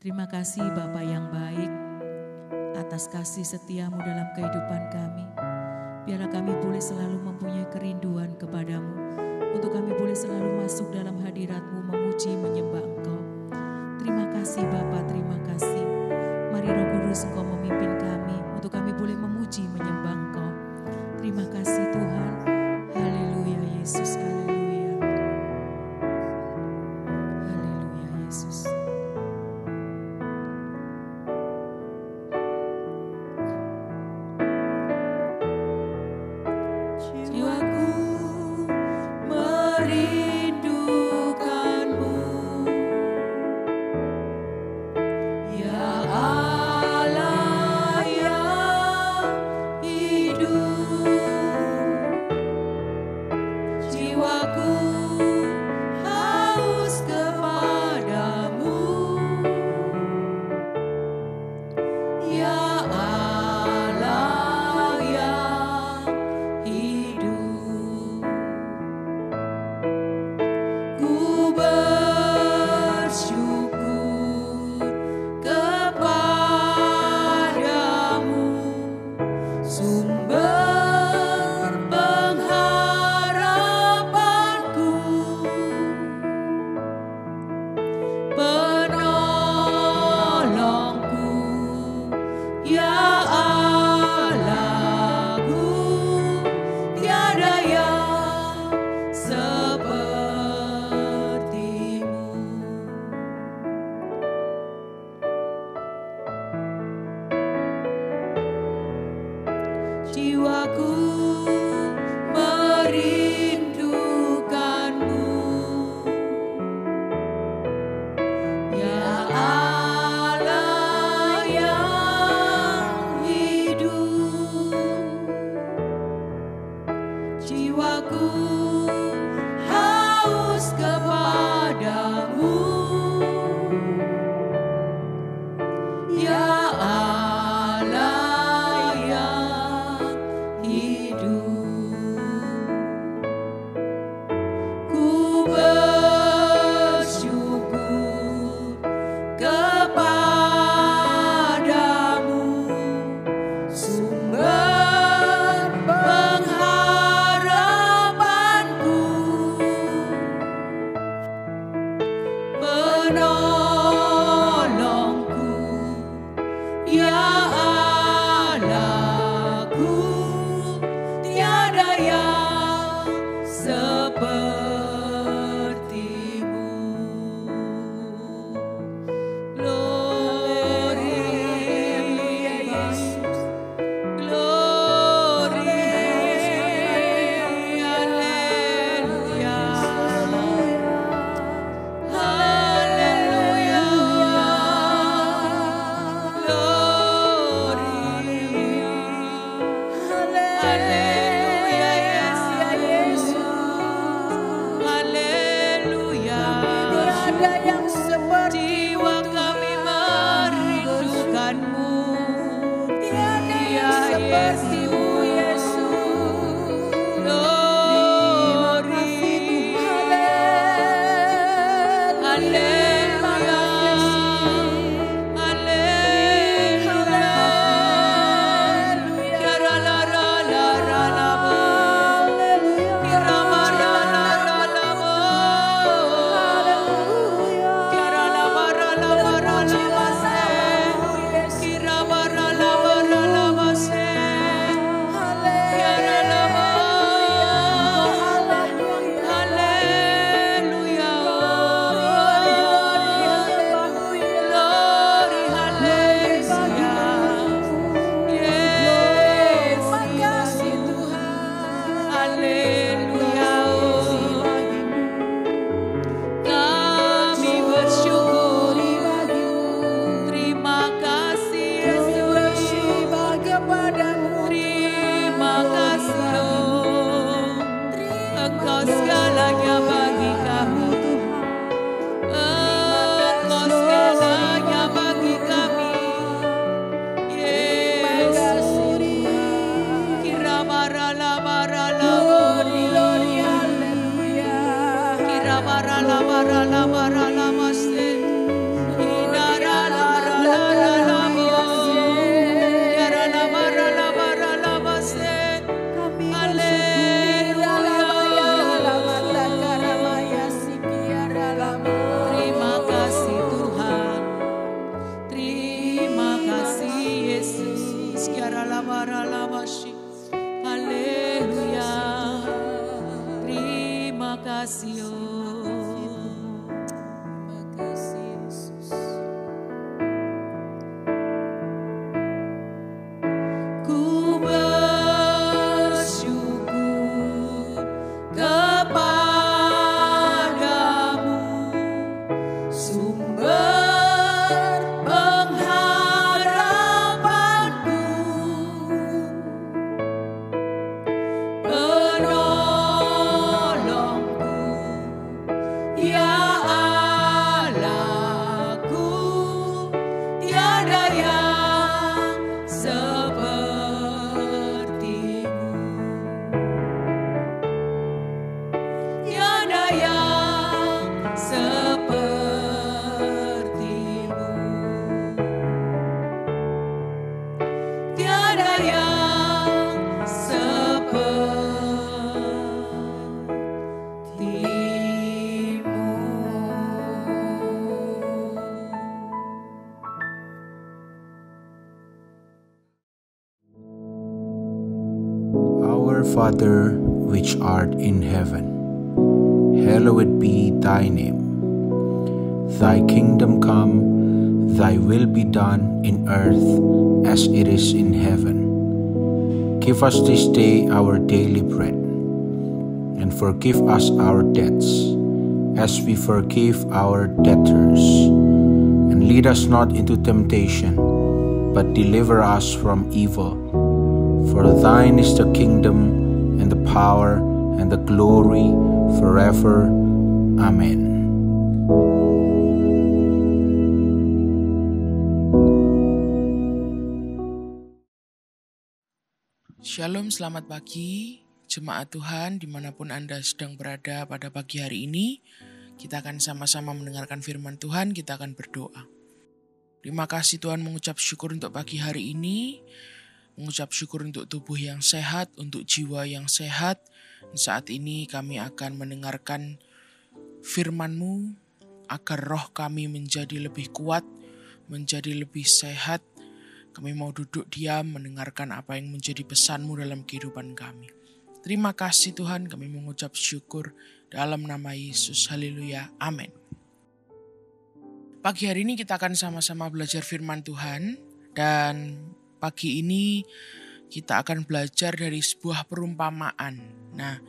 Terima kasih Bapa yang baik atas kasih setiamu dalam kehidupan kami. Biarlah kami boleh selalu mempunyai kerinduan kepadamu, untuk kami boleh selalu masuk dalam hadiratmu, memuji, menyembah Engkau. Terima kasih Bapa, terima kasih. Mari Roh Kudus Engkau memimpin kami, untuk kami boleh memuji, menyembah Engkau. Terima kasih Tuhan. Haleluya Yesus, haleluya. Haleluya Yesus. Bara la bara la bara la maste. Inara la Father which art in heaven, hallowed be thy name. Thy kingdom come, thy will be done in earth as it is in heaven. Give us this day our daily bread, and forgive us our debts, as we forgive our debtors. And lead us not into temptation, but deliver us from evil. For thine is the kingdom, and the power, and the glory, forever. Amen. Shalom, selamat pagi, jemaat Tuhan dimanapun Anda sedang berada pada pagi hari ini. Kita akan sama-sama mendengarkan firman Tuhan, kita akan berdoa. Terima kasih Tuhan, mengucap syukur untuk pagi hari ini, mengucap syukur untuk tubuh yang sehat, untuk jiwa yang sehat. Saat ini kami akan mendengarkan firman-Mu agar roh kami menjadi lebih kuat, menjadi lebih sehat. Kami mau duduk diam mendengarkan apa yang menjadi pesan-Mu dalam kehidupan kami. Terima kasih Tuhan, kami mengucap syukur dalam nama Yesus. Haleluya. Amin. Pagi hari ini kita akan sama-sama belajar firman Tuhan. Dan pagi ini kita akan belajar dari sebuah perumpamaan. Nah,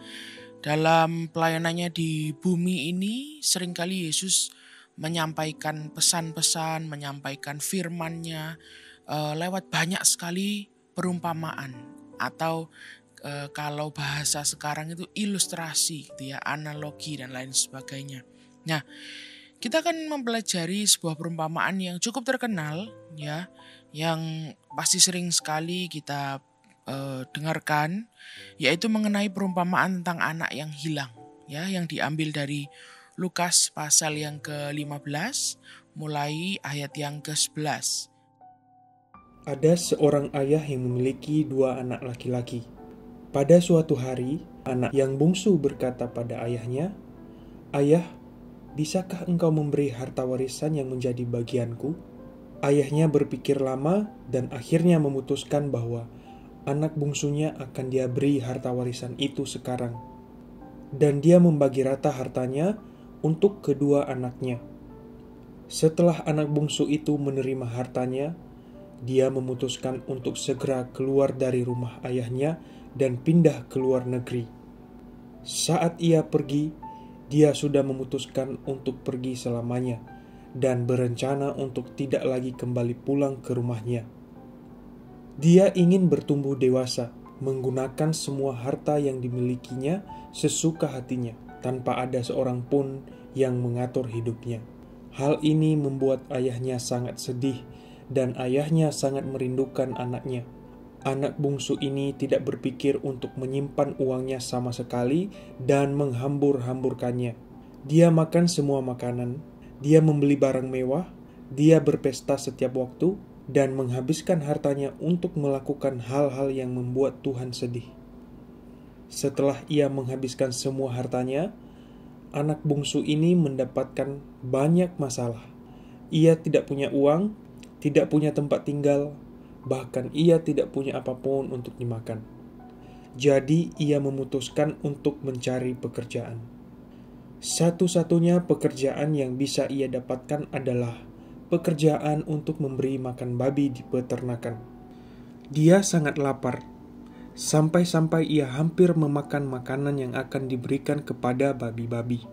dalam pelayanannya di bumi ini seringkali Yesus menyampaikan pesan-pesan, menyampaikan firman-Nya lewat banyak sekali perumpamaan atau kalau bahasa sekarang itu ilustrasi gitu ya, analogi dan lain sebagainya. Nah, kita akan mempelajari sebuah perumpamaan yang cukup terkenal ya, yang pasti sering sekali kita dengarkan, yaitu mengenai perumpamaan tentang anak yang hilang ya, yang diambil dari Lukas pasal yang ke-15 mulai ayat yang ke-11. Ada seorang ayah yang memiliki 2 anak laki-laki. Pada suatu hari, anak yang bungsu berkata pada ayahnya, "Ayah, bisakah engkau memberi harta warisan yang menjadi bagianku?" Ayahnya berpikir lama dan akhirnya memutuskan bahwa anak bungsunya akan dia beri harta warisan itu sekarang. Dan dia membagi rata hartanya untuk kedua anaknya. Setelah anak bungsu itu menerima hartanya, dia memutuskan untuk segera keluar dari rumah ayahnya dan pindah ke luar negeri. Saat ia pergi, dia sudah memutuskan untuk pergi selamanya dan berencana untuk tidak lagi kembali pulang ke rumahnya. Dia ingin bertumbuh dewasa, menggunakan semua harta yang dimilikinya sesuka hatinya, tanpa ada seorang pun yang mengatur hidupnya. Hal ini membuat ayahnya sangat sedih, dan ayahnya sangat merindukan anaknya. Anak bungsu ini tidak berpikir untuk menyimpan uangnya sama sekali dan menghambur-hamburkannya. Dia makan semua makanan, dia membeli barang mewah, dia berpesta setiap waktu, dan menghabiskan hartanya untuk melakukan hal-hal yang membuat Tuhan sedih. Setelah ia menghabiskan semua hartanya, anak bungsu ini mendapatkan banyak masalah. Ia tidak punya uang, tidak punya tempat tinggal, bahkan ia tidak punya apapun untuk dimakan. Jadi ia memutuskan untuk mencari pekerjaan. Satu-satunya pekerjaan yang bisa ia dapatkan adalah pekerjaan untuk memberi makan babi di peternakan. Dia sangat lapar, sampai-sampai ia hampir memakan makanan yang akan diberikan kepada babi-babi.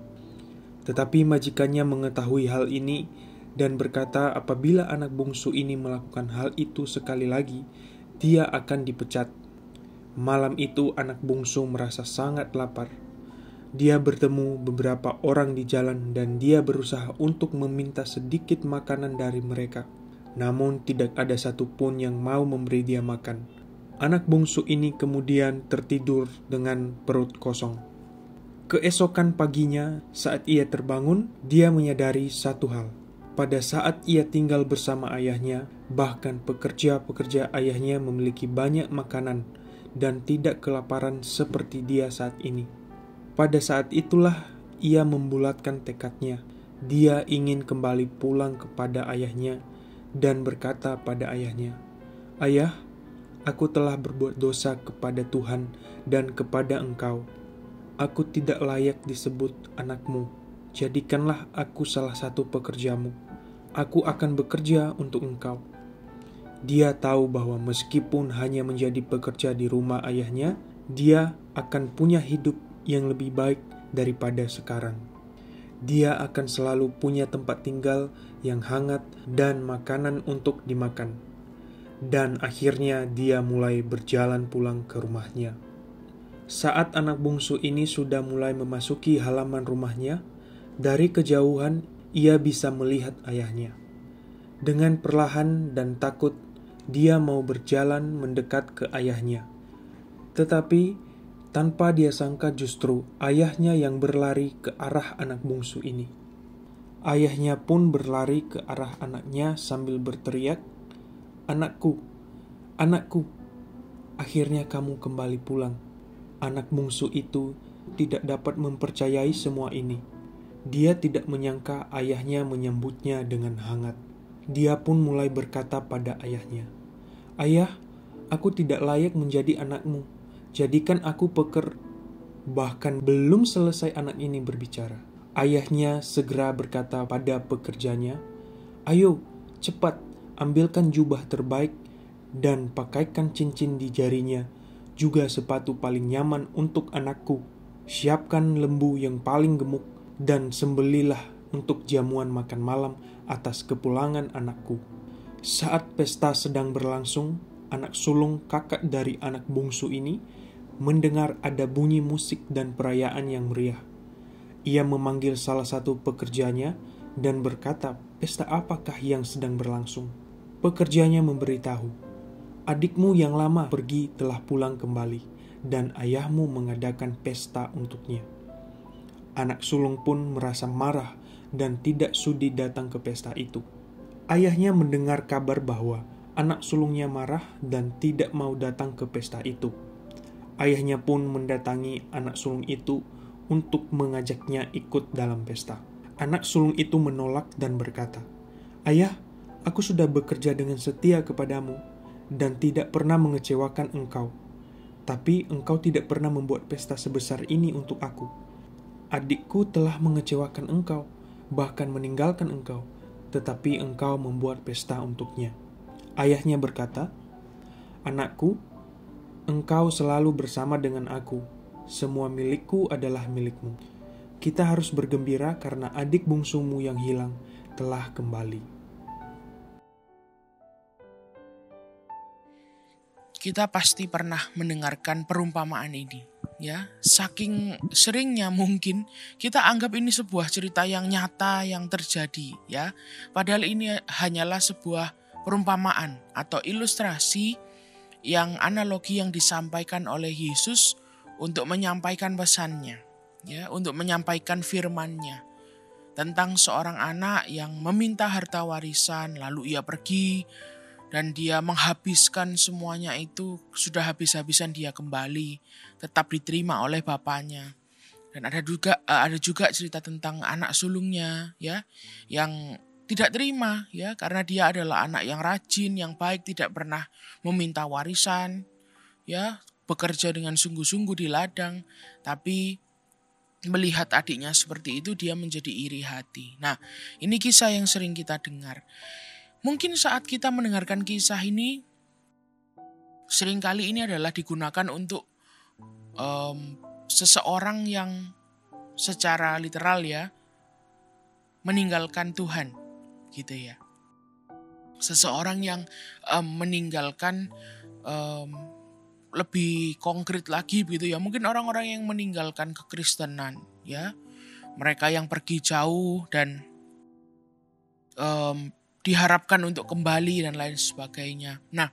Tetapi majikannya mengetahui hal ini dan berkata apabila anak bungsu ini melakukan hal itu sekali lagi, dia akan dipecat. Malam itu anak bungsu merasa sangat lapar. Dia bertemu beberapa orang di jalan dan dia berusaha untuk meminta sedikit makanan dari mereka. Namun tidak ada satupun yang mau memberi dia makan. Anak bungsu ini kemudian tertidur dengan perut kosong. Keesokan paginya, saat ia terbangun, dia menyadari satu hal. Pada saat ia tinggal bersama ayahnya, bahkan pekerja-pekerja ayahnya memiliki banyak makanan dan tidak kelaparan seperti dia saat ini. Pada saat itulah ia membulatkan tekadnya. Dia ingin kembali pulang kepada ayahnya dan berkata pada ayahnya, "Ayah, aku telah berbuat dosa kepada Tuhan dan kepada Engkau. Aku tidak layak disebut anak-Mu. Jadikanlah aku salah satu pekerjamu. Aku akan bekerja untuk Engkau." Dia tahu bahwa meskipun hanya menjadi pekerja di rumah ayahnya, dia akan punya hidup yang lebih baik daripada sekarang. Dia akan selalu punya tempat tinggal yang hangat dan makanan untuk dimakan. Dan akhirnya dia mulai berjalan pulang ke rumahnya. Saat anak bungsu ini sudah mulai memasuki halaman rumahnya, dari kejauhan ia bisa melihat ayahnya. Dengan perlahan dan takut, dia mau berjalan mendekat ke ayahnya. Tetapi tanpa dia sangka justru ayahnya yang berlari ke arah anak bungsu ini. Ayahnya pun berlari ke arah anaknya sambil berteriak, "Anakku, anakku, akhirnya kamu kembali pulang." Anak bungsu itu tidak dapat mempercayai semua ini. Dia tidak menyangka ayahnya menyambutnya dengan hangat. Dia pun mulai berkata pada ayahnya, "Ayah, aku tidak layak menjadi anakmu. Jadikan aku Bahkan belum selesai anak ini berbicara, ayahnya segera berkata pada pekerjanya, "Ayo, cepat, ambilkan jubah terbaik dan pakaikan cincin di jarinya, juga sepatu paling nyaman untuk anakku. Siapkan lembu yang paling gemuk dan sembelilah untuk jamuan makan malam atas kepulangan anakku." Saat pesta sedang berlangsung, anak sulung kakak dari anak bungsu ini mendengar ada bunyi musik dan perayaan yang meriah. Ia memanggil salah satu pekerjanya dan berkata, "Pesta apakah yang sedang berlangsung?" Pekerjanya memberitahu, "Adikmu yang lama pergi telah pulang kembali, dan ayahmu mengadakan pesta untuknya." Anak sulung pun merasa marah dan tidak sudi datang ke pesta itu. Ayahnya mendengar kabar bahwa anak sulungnya marah dan tidak mau datang ke pesta itu. Ayahnya pun mendatangi anak sulung itu untuk mengajaknya ikut dalam pesta. Anak sulung itu menolak dan berkata, "Ayah, aku sudah bekerja dengan setia kepadamu dan tidak pernah mengecewakan engkau. Tapi engkau tidak pernah membuat pesta sebesar ini untuk aku. Adikku telah mengecewakan engkau, bahkan meninggalkan engkau, tetapi engkau membuat pesta untuknya." Ayahnya berkata, "Anakku, engkau selalu bersama dengan aku. Semua milikku adalah milikmu. Kita harus bergembira karena adik bungsumu yang hilang telah kembali." Kita pasti pernah mendengarkan perumpamaan ini, ya. Saking seringnya mungkin kita anggap ini sebuah cerita yang nyata yang terjadi, ya. Padahal ini hanyalah sebuah perumpamaan atau ilustrasi yang analogi yang disampaikan oleh Yesus untuk menyampaikan pesannya, ya, untuk menyampaikan firman-Nya tentang seorang anak yang meminta harta warisan, lalu ia pergi dan dia menghabiskan semuanya itu, sudah habis-habisan dia kembali, tetap diterima oleh bapaknya. Dan ada juga cerita tentang anak sulungnya, ya, yang tidak terima, ya, karena dia adalah anak yang rajin, yang baik, tidak pernah meminta warisan, ya, bekerja dengan sungguh-sungguh di ladang, tapi melihat adiknya seperti itu dia menjadi iri hati. Nah, ini kisah yang sering kita dengar. Mungkin saat kita mendengarkan kisah ini, seringkali ini adalah digunakan untuk seseorang yang secara literal, ya, meninggalkan Tuhan, gitu ya. Seseorang yang meninggalkan, lebih konkret lagi gitu ya. Mungkin orang-orang yang meninggalkan kekristenan, ya. Mereka yang pergi jauh dan diharapkan untuk kembali dan lain sebagainya. Nah,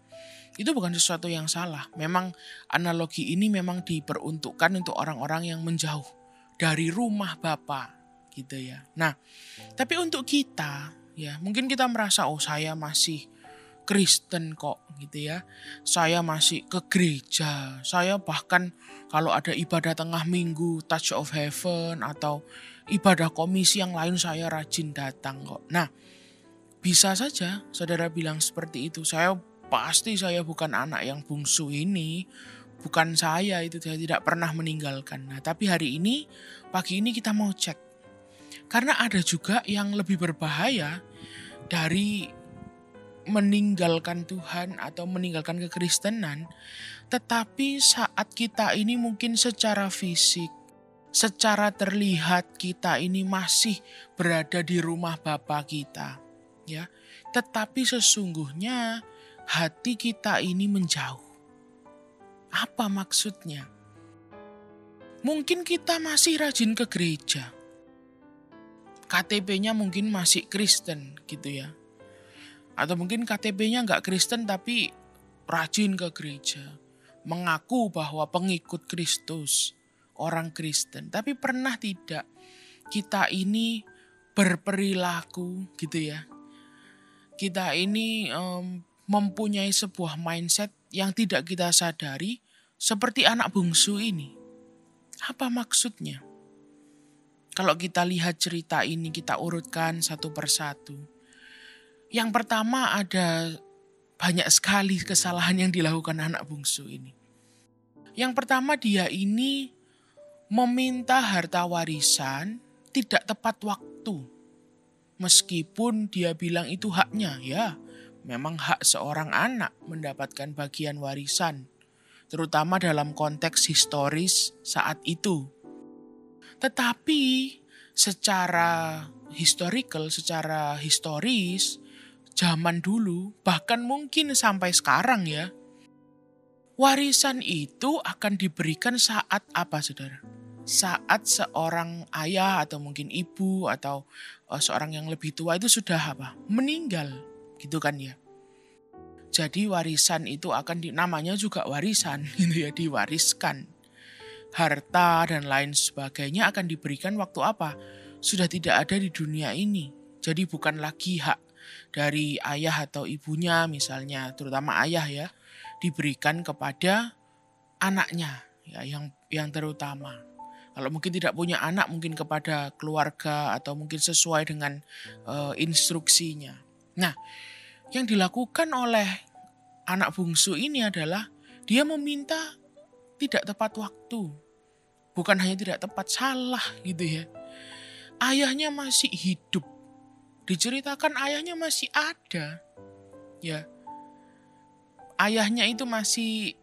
itu bukan sesuatu yang salah. Memang analogi ini memang diperuntukkan untuk orang-orang yang menjauh dari rumah Bapa, gitu ya. Nah, tapi untuk kita, ya, mungkin kita merasa, oh saya masih Kristen kok, gitu ya. Saya masih ke gereja. Saya bahkan kalau ada ibadah tengah minggu, Touch of Heaven, atau ibadah komisi yang lain saya rajin datang kok. Nah, bisa saja saudara bilang seperti itu. Saya pasti saya bukan anak yang bungsu ini. Bukan saya tidak pernah meninggalkan. Nah, tapi pagi ini kita mau cek. Karena ada juga yang lebih berbahaya dari meninggalkan Tuhan atau meninggalkan kekristenan. Tetapi saat kita ini mungkin secara fisik, secara terlihat kita ini masih berada di rumah Bapa kita. Ya, tetapi sesungguhnya hati kita ini menjauh. Apa maksudnya? Mungkin kita masih rajin ke gereja. KTP-nya mungkin masih Kristen gitu ya. Atau mungkin KTP-nya nggak Kristen tapi rajin ke gereja. Mengaku bahwa pengikut Kristus, orang Kristen. Tapi pernah tidak kita ini berperilaku gitu ya. Kita ini mempunyai sebuah mindset yang tidak kita sadari seperti anak bungsu ini. Apa maksudnya? Kalau kita lihat cerita ini, kita urutkan satu persatu. Yang pertama, ada banyak sekali kesalahan yang dilakukan anak bungsu ini. Yang pertama, dia ini meminta harta warisan tidak tepat waktu. Meskipun dia bilang itu haknya, ya memang hak seorang anak mendapatkan bagian warisan. Terutama dalam konteks historis saat itu. Tetapi secara historis, zaman dulu, bahkan mungkin sampai sekarang ya, warisan itu akan diberikan saat apa, saudara? Saat seorang ayah atau mungkin ibu atau seorang yang lebih tua itu sudah meninggal, gitu kan ya. Jadi warisan itu namanya juga warisan, gitu ya, diwariskan. Harta dan lain sebagainya akan diberikan waktu apa? Sudah tidak ada di dunia ini. Jadi bukan lagi hak dari ayah atau ibunya misalnya, terutama ayah ya, diberikan kepada anaknya ya, yang terutama. Kalau mungkin tidak punya anak, mungkin kepada keluarga atau mungkin sesuai dengan instruksinya. Nah, yang dilakukan oleh anak bungsu ini adalah dia meminta tidak tepat waktu. Bukan hanya tidak tepat, salah gitu ya. Ayahnya masih hidup. Diceritakan ayahnya masih ada. Ya. Ayahnya itu masih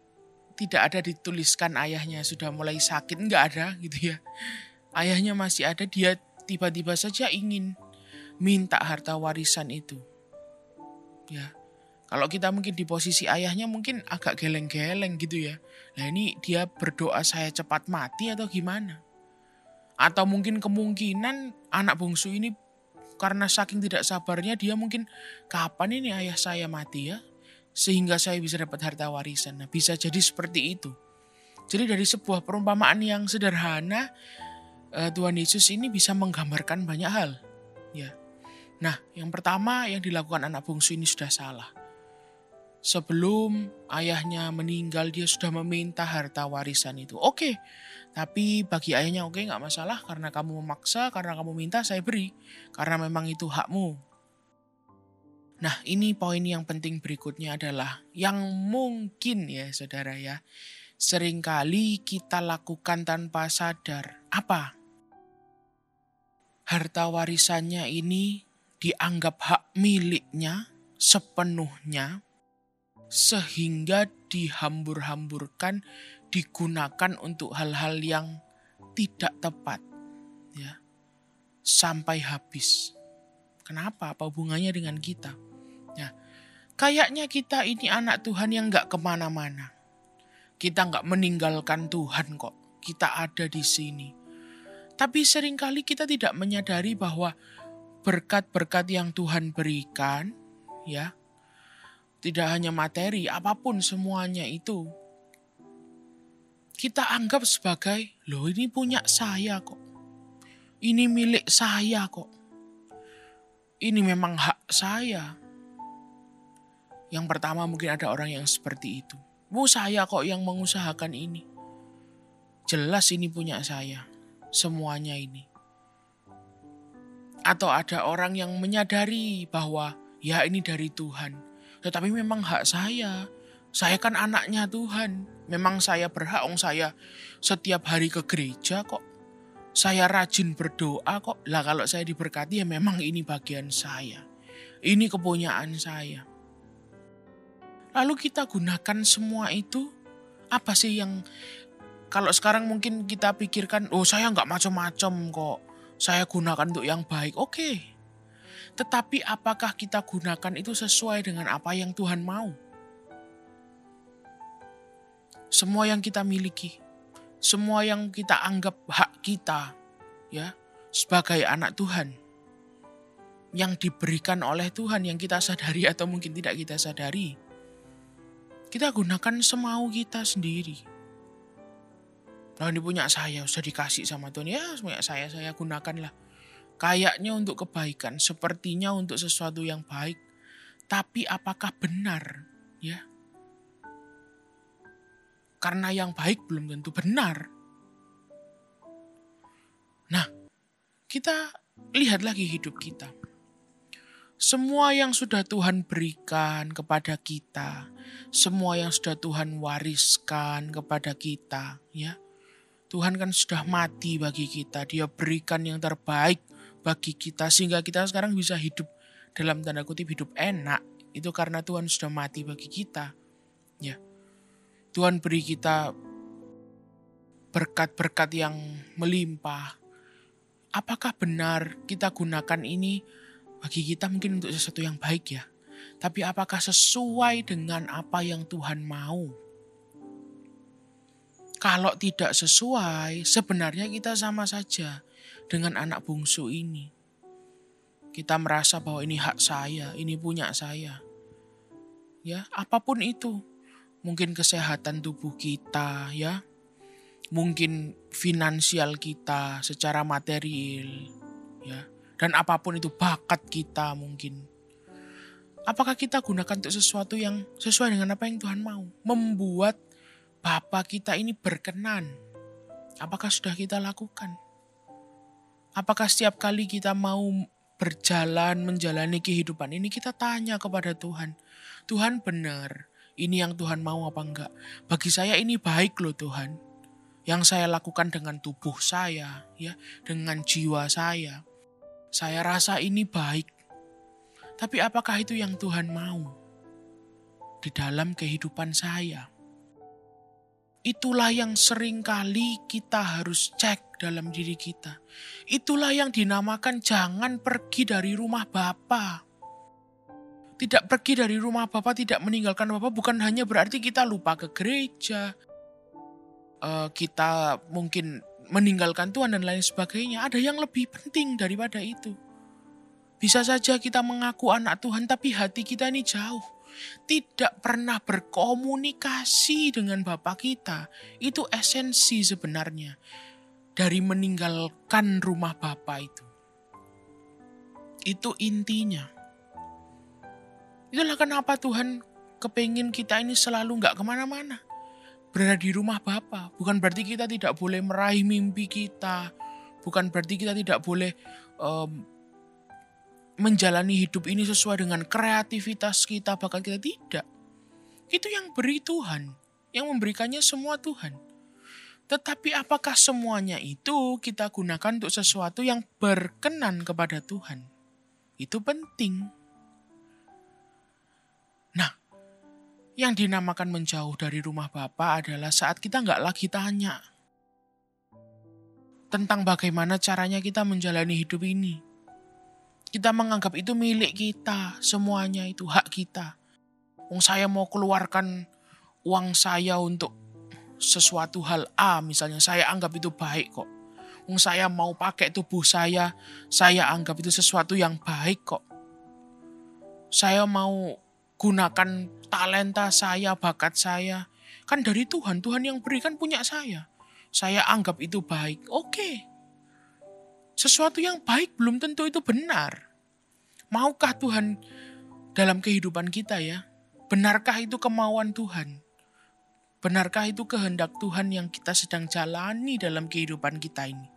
tidak ada dituliskan ayahnya sudah mulai sakit, enggak ada gitu ya. Ayahnya masih ada, dia tiba-tiba saja ingin minta harta warisan itu. Ya. Kalau kita mungkin di posisi ayahnya mungkin agak geleng-geleng gitu ya. Nah ini dia berdoa saya cepat mati atau gimana? Atau mungkin kemungkinan anak bungsu ini karena saking tidak sabarnya dia mungkin kapan ini ayah saya mati ya? Sehingga saya bisa dapat harta warisan. Nah bisa jadi seperti itu. Jadi dari sebuah perumpamaan yang sederhana, Tuhan Yesus ini bisa menggambarkan banyak hal. Ya. Nah yang pertama yang dilakukan anak bungsu ini sudah salah. Sebelum ayahnya meninggal dia sudah meminta harta warisan itu. Oke, tapi bagi ayahnya oke, gak masalah karena kamu memaksa, karena kamu minta saya beri. Karena memang itu hakmu. Nah ini poin yang penting berikutnya adalah yang mungkin ya saudara ya. Seringkali kita lakukan tanpa sadar. Apa? Harta warisannya ini dianggap hak miliknya sepenuhnya. Sehingga dihambur-hamburkan, digunakan untuk hal-hal yang tidak tepat. Ya. Sampai habis. Kenapa? Apa hubungannya dengan kita? Ya. Kayaknya kita ini anak Tuhan yang gak kemana-mana. Kita gak meninggalkan Tuhan kok. Kita ada di sini. Tapi seringkali kita tidak menyadari bahwa berkat-berkat yang Tuhan berikan, ya, tidak hanya materi, apapun semuanya itu. Kita anggap sebagai, loh ini punya saya kok. Ini milik saya kok. Ini memang hak saya. Yang pertama mungkin ada orang yang seperti itu. Saya kok yang mengusahakan ini. Jelas ini punya saya. Semuanya ini. Atau ada orang yang menyadari bahwa ya ini dari Tuhan. Tetapi memang hak saya. Saya kan anaknya Tuhan. Memang saya berhak, saya setiap hari ke gereja kok. Saya rajin berdoa kok. Lah kalau saya diberkati ya memang ini bagian saya. Ini kepunyaan saya. Lalu kita gunakan semua itu. Apa sih yang kalau sekarang mungkin kita pikirkan, saya nggak macam-macam kok. Saya gunakan untuk yang baik. Oke. Tetapi apakah kita gunakan itu sesuai dengan apa yang Tuhan mau? Semua yang kita miliki, semua yang kita anggap hak kita, ya, sebagai anak Tuhan, yang diberikan oleh Tuhan, yang kita sadari atau mungkin tidak kita sadari, kita gunakan semau kita sendiri. Nah, ini punya saya, sudah dikasih sama Tuhan, ya punya saya gunakanlah. Kayaknya untuk kebaikan, sepertinya untuk sesuatu yang baik. Tapi apakah benar? Ya. Karena yang baik belum tentu benar. Nah, kita lihat lagi hidup kita. Semua yang sudah Tuhan berikan kepada kita, semua yang sudah Tuhan wariskan kepada kita, ya. Tuhan kan sudah mati bagi kita, Dia berikan yang terbaik bagi kita sehingga kita sekarang bisa hidup dalam tanda kutip hidup enak. Itu karena Tuhan sudah mati bagi kita. Ya. Tuhan beri kita berkat-berkat yang melimpah. Apakah benar kita gunakan ini bagi kita mungkin untuk sesuatu yang baik ya? Tapi apakah sesuai dengan apa yang Tuhan mau? Kalau tidak sesuai, sebenarnya kita sama saja dengan anak bungsu ini. Kita merasa bahwa ini hak saya, ini punya saya. Ya, apapun itu. Mungkin kesehatan tubuh kita, ya. Mungkin finansial kita secara material, ya. Dan apapun itu bakat kita mungkin. Apakah kita gunakan untuk sesuatu yang sesuai dengan apa yang Tuhan mau? Membuat Bapa kita ini berkenan. Apakah sudah kita lakukan? Apakah setiap kali kita mau berjalan, menjalani kehidupan ini, kita tanya kepada Tuhan. Tuhan benar, ini yang Tuhan mau apa enggak? Bagi saya ini baik loh Tuhan. Yang saya lakukan dengan tubuh saya, ya, dengan jiwa saya. Saya rasa ini baik. Tapi apakah itu yang Tuhan mau di dalam kehidupan saya? Itulah yang seringkali kita harus cek dalam diri kita. Itulah yang dinamakan jangan pergi dari rumah Bapa. Tidak pergi dari rumah Bapa, tidak meninggalkan Bapa bukan hanya berarti kita lupa ke gereja. Kita mungkin meninggalkan Tuhan dan lain sebagainya. Ada yang lebih penting daripada itu. Bisa saja kita mengaku anak Tuhan tapi hati kita ini jauh. Tidak pernah berkomunikasi dengan Bapa kita. Itu esensi sebenarnya dari meninggalkan rumah Bapa itu. Itu intinya. Itulah kenapa Tuhan kepingin kita ini selalu gak kemana-mana. Berada di rumah Bapa. Bukan berarti kita tidak boleh meraih mimpi kita. Bukan berarti kita tidak boleh menjalani hidup ini sesuai dengan kreativitas kita, bakat kita. Tidak. Itu yang beri Tuhan. Yang memberikannya semua Tuhan. Tetapi apakah semuanya itu kita gunakan untuk sesuatu yang berkenan kepada Tuhan? Itu penting. Nah, yang dinamakan menjauh dari rumah Bapa adalah saat kita nggak lagi tanya tentang bagaimana caranya kita menjalani hidup ini. Kita menganggap itu milik kita, semuanya itu hak kita. Saya mau keluarkan uang saya untuk sesuatu hal A, misalnya saya anggap itu baik kok. Saya mau pakai tubuh saya anggap itu sesuatu yang baik kok. Saya mau gunakan talenta saya, bakat saya. Kan dari Tuhan, Tuhan yang berikan punya saya. Saya anggap itu baik, oke. Sesuatu yang baik belum tentu itu benar. Maukah Tuhan dalam kehidupan kita ya? Benarkah itu kemauan Tuhan? Benarkah itu kehendak Tuhan yang kita sedang jalani dalam kehidupan kita ini?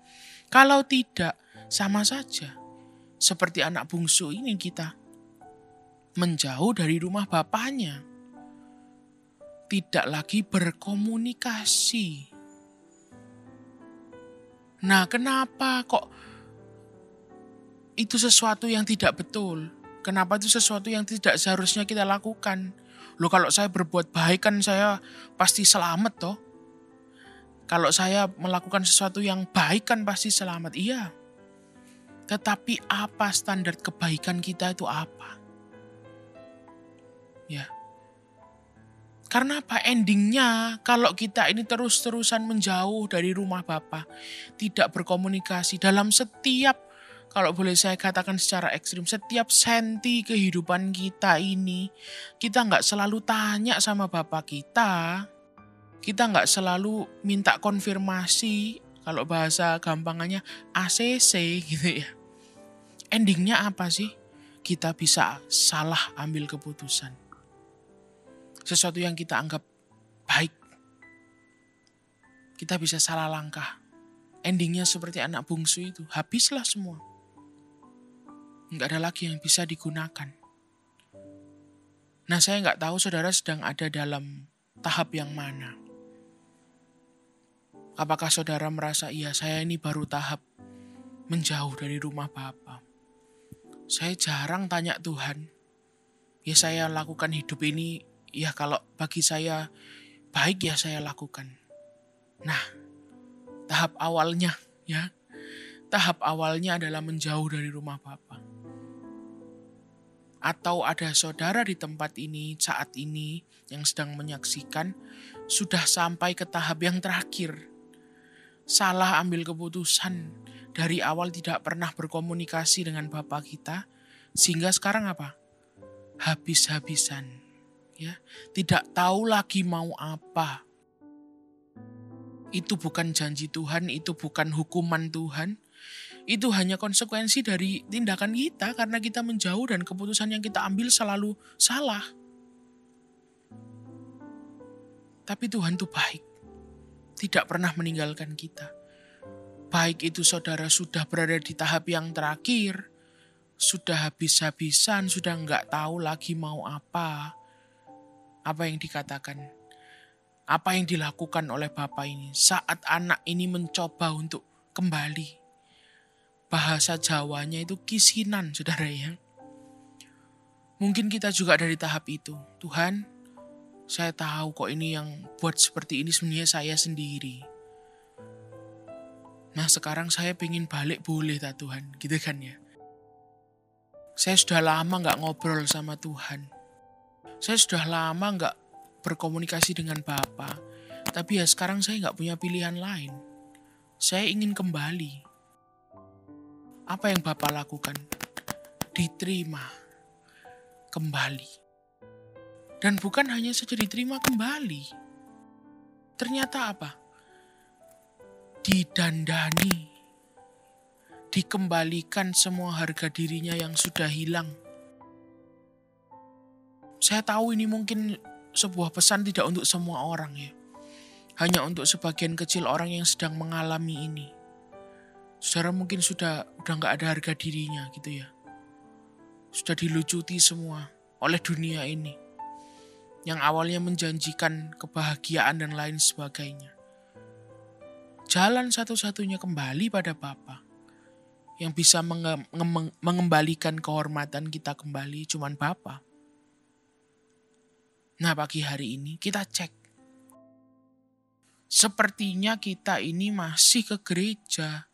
Kalau tidak, sama saja. Seperti anak bungsu ini kita. menjauh dari rumah bapaknya. Tidak lagi berkomunikasi. Nah, kenapa kok itu sesuatu yang tidak betul? Kenapa itu sesuatu yang tidak seharusnya kita lakukan? Loh, kalau saya berbuat baik kan saya pasti selamat toh. Kalau saya melakukan sesuatu yang baik kan pasti selamat. Iya. Tetapi apa standar kebaikan kita itu apa? Ya. Karena apa endingnya kalau kita ini terus-terusan menjauh dari rumah Bapa, tidak berkomunikasi dalam setiap, kalau boleh saya katakan secara ekstrim, setiap senti kehidupan kita ini, kita nggak selalu tanya sama Bapa kita nggak selalu minta konfirmasi, kalau bahasa gampangannya ACC gitu ya. Endingnya apa sih? Kita bisa salah ambil keputusan. Sesuatu yang kita anggap baik, kita bisa salah langkah. Endingnya seperti anak bungsu itu, habislah semua. Nggak ada lagi yang bisa digunakan. Nah, saya nggak tahu saudara sedang ada dalam tahap yang mana. Apakah saudara merasa, iya saya ini baru tahap menjauh dari rumah Bapa. Saya jarang tanya Tuhan. Ya saya lakukan hidup ini, ya kalau bagi saya baik ya saya lakukan. Nah, tahap awalnya ya. Tahap awalnya adalah menjauh dari rumah Bapa. Atau ada saudara di tempat ini saat ini yang sedang menyaksikan sudah sampai ke tahap yang terakhir. Salah ambil keputusan, dari awal tidak pernah berkomunikasi dengan Bapa kita, sehingga sekarang apa? Habis-habisan. Ya, tidak tahu lagi mau apa. Itu bukan janji Tuhan, itu bukan hukuman Tuhan. Itu hanya konsekuensi dari tindakan kita karena kita menjauh dan keputusan yang kita ambil selalu salah. Tapi Tuhan itu baik. Tidak pernah meninggalkan kita. Baik itu saudara sudah berada di tahap yang terakhir, sudah habis-habisan, sudah nggak tahu lagi mau apa. Apa yang dikatakan? Apa yang dilakukan oleh Bapa ini saat anak ini mencoba untuk kembali? Bahasa Jawanya itu kisinan, saudara ya. Mungkin kita juga dari tahap itu. Tuhan, saya tahu kok ini yang buat seperti ini sebenarnya saya sendiri. Nah sekarang saya pengen balik, boleh tak Tuhan? Gitu kan ya. Saya sudah lama gak ngobrol sama Tuhan. Saya sudah lama gak berkomunikasi dengan Bapa. Tapi ya sekarang saya gak punya pilihan lain. Saya ingin kembali. Apa yang Bapa lakukan? Diterima kembali. Dan bukan hanya saja diterima kembali. Ternyata apa? Didandani. Dikembalikan semua harga dirinya yang sudah hilang. Saya tahu ini mungkin sebuah pesan tidak untuk semua orang ya. Hanya untuk sebagian kecil orang yang sedang mengalami ini. Saudara mungkin udah gak ada harga dirinya gitu ya. Sudah dilucuti semua oleh dunia ini. Yang awalnya menjanjikan kebahagiaan dan lain sebagainya. Jalan satu-satunya kembali pada Bapa. Yang bisa mengembalikan kehormatan kita kembali cuman Bapa. Nah pagi hari ini kita cek. Sepertinya kita ini masih ke gereja.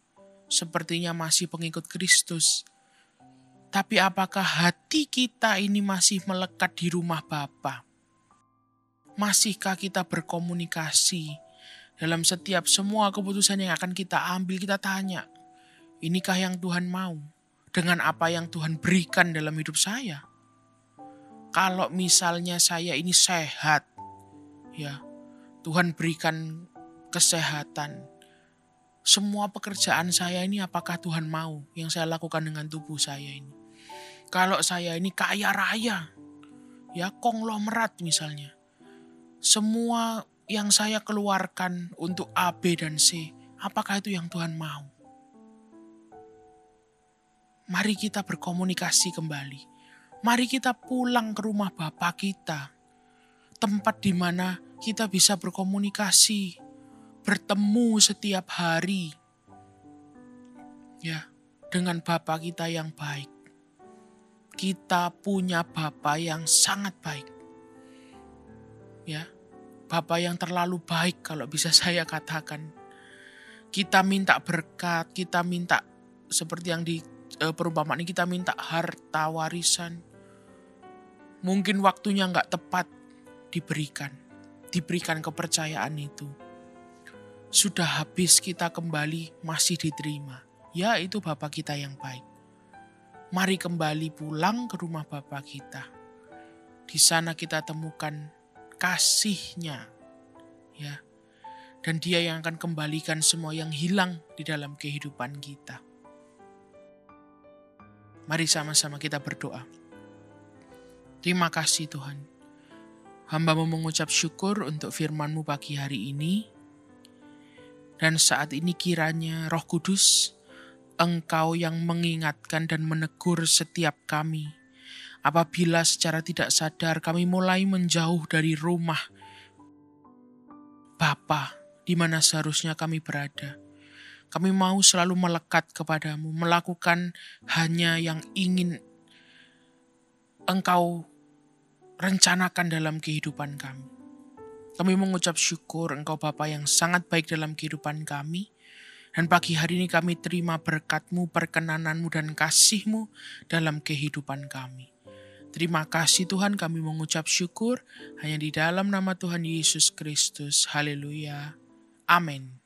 Sepertinya masih pengikut Kristus. Tapi apakah hati kita ini masih melekat di rumah Bapa? Masihkah kita berkomunikasi dalam setiap semua keputusan yang akan kita ambil? Kita tanya, inikah yang Tuhan mau? Dengan apa yang Tuhan berikan dalam hidup saya? Kalau misalnya saya ini sehat, ya Tuhan berikan kesehatan. Semua pekerjaan saya ini apakah Tuhan mau yang saya lakukan dengan tubuh saya ini? Kalau saya ini kaya raya, ya konglomerat misalnya. Semua yang saya keluarkan untuk A, B, dan C, apakah itu yang Tuhan mau? Mari kita berkomunikasi kembali. Mari kita pulang ke rumah Bapa kita, tempat di mana kita bisa berkomunikasi, bertemu setiap hari, ya, dengan Bapa kita yang baik. Kita punya Bapa yang sangat baik, ya, Bapa yang terlalu baik kalau bisa saya katakan. Kita minta berkat, kita minta seperti yang di perumpamaan ini, kita minta harta warisan. Mungkin waktunya nggak tepat diberikan kepercayaan itu. Sudah habis kita kembali masih diterima. Ya, itu Bapa kita yang baik. Mari kembali pulang ke rumah Bapa kita. Di sana kita temukan kasih-Nya, ya. Dan Dia yang akan kembalikan semua yang hilang di dalam kehidupan kita. Mari sama-sama kita berdoa. Terima kasih Tuhan. Hamba-Mu mengucap syukur untuk firman-Mu pagi hari ini. Dan saat ini kiranya Roh Kudus, Engkau yang mengingatkan dan menegur setiap kami. Apabila secara tidak sadar kami mulai menjauh dari rumah Bapa, di mana seharusnya kami berada. Kami mau selalu melekat kepadamu, melakukan hanya yang ingin Engkau rencanakan dalam kehidupan kami. Kami mengucap syukur Engkau Bapa yang sangat baik dalam kehidupan kami. Dan pagi hari ini kami terima berkat-Mu, perkenanan-Mu, dan kasih-Mu dalam kehidupan kami. Terima kasih Tuhan, kami mengucap syukur hanya di dalam nama Tuhan Yesus Kristus. Haleluya. Amin.